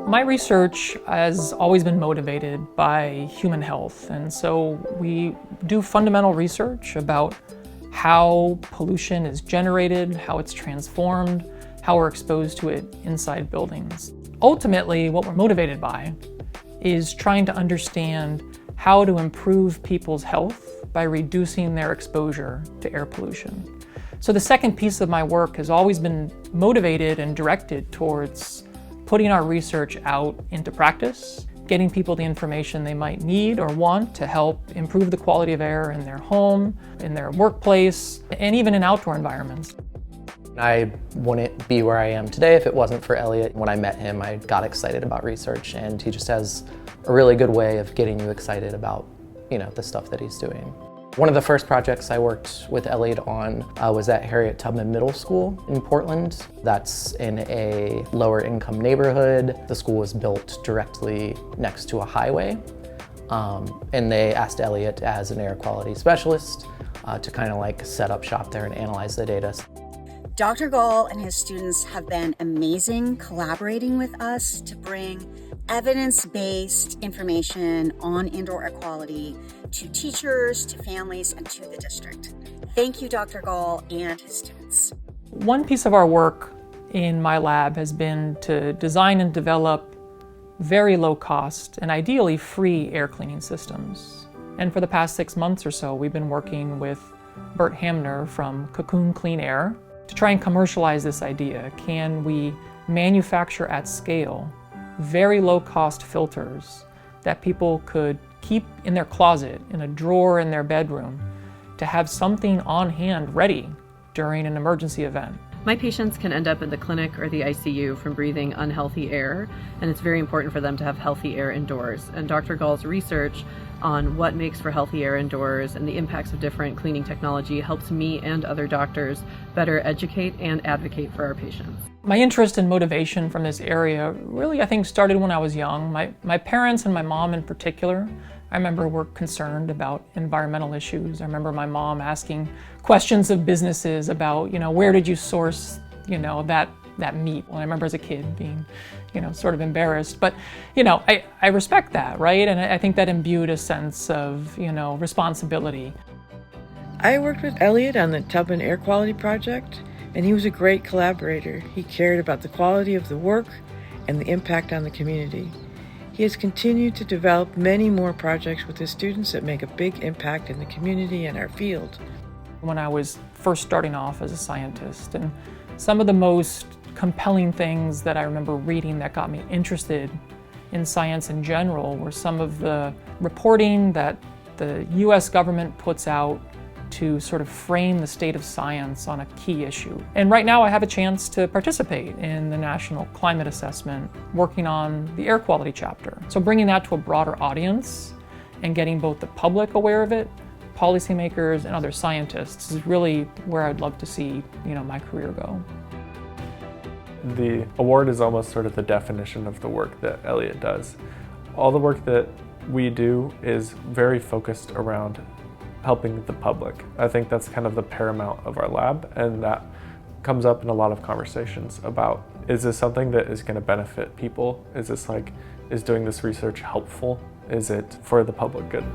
My research has always been motivated by human health, and so we do fundamental research about how pollution is generated, how it's transformed, how we're exposed to it inside buildings. Ultimately, what we're motivated by is trying to understand how to improve people's health by reducing their exposure to air pollution. So the second piece of my work has always been motivated and directed towards putting our research out into practice, getting people the information they might need or want to help improve the quality of air in their home, in their workplace, and even in outdoor environments. I wouldn't be where I am today if it wasn't for Elliott. When I met him, I got excited about research, and he just has a really good way of getting you excited about, the stuff that he's doing. One of the first projects I worked with Elliott on was at Harriet Tubman Middle School in Portland. That's in a lower income neighborhood. The school was built directly next to a highway. And they asked Elliott as an air quality specialist to kind of set up shop there and analyze the data. Dr. Gall and his students have been amazing collaborating with us to bring evidence-based information on indoor air quality to teachers, to families, and to the district. Thank you, Dr. Gall and his students. One piece of our work in my lab has been to design and develop very low cost and ideally free air cleaning systems. And for the past 6 months or so, we've been working with Bert Hamner from Cocoon Clean Air to try and commercialize this idea. Can we manufacture at scale very low-cost filters that people could keep in their closet, in a drawer in their bedroom, to have something on hand ready during an emergency event? My patients can end up in the clinic or the ICU from breathing unhealthy air, and it's very important for them to have healthy air indoors. And Dr. Gall's research on what makes for healthy air indoors and the impacts of different cleaning technology helps me and other doctors better educate and advocate for our patients. My interest and motivation from this area really, I think, started when I was young. My parents and my mom in particular, I remember, were concerned about environmental issues. I remember my mom asking questions of businesses about, where did you source, that meat? Well, I remember as a kid being, sort of embarrassed. But, I respect that, right? And I think that imbued a sense of, responsibility. I worked with Elliott on the Tubman Air Quality Project, and he was a great collaborator. He cared about the quality of the work and the impact on the community. He has continued to develop many more projects with his students that make a big impact in the community and our field. When I was first starting off as a scientist, and some of the most compelling things that I remember reading that got me interested in science in general were some of the reporting that the US government puts out to sort of frame the state of science on a key issue. And right now I have a chance to participate in the National Climate Assessment, working on the air quality chapter. So bringing that to a broader audience and getting both the public aware of it, policymakers and other scientists is really where I'd love to see, my career go. The award is almost sort of the definition of the work that Elliott does. All the work that we do is very focused around helping the public. I think that's kind of the paramount of our lab, and that comes up in a lot of conversations about, is this something that is going to benefit people? Is doing this research helpful? Is it for the public good?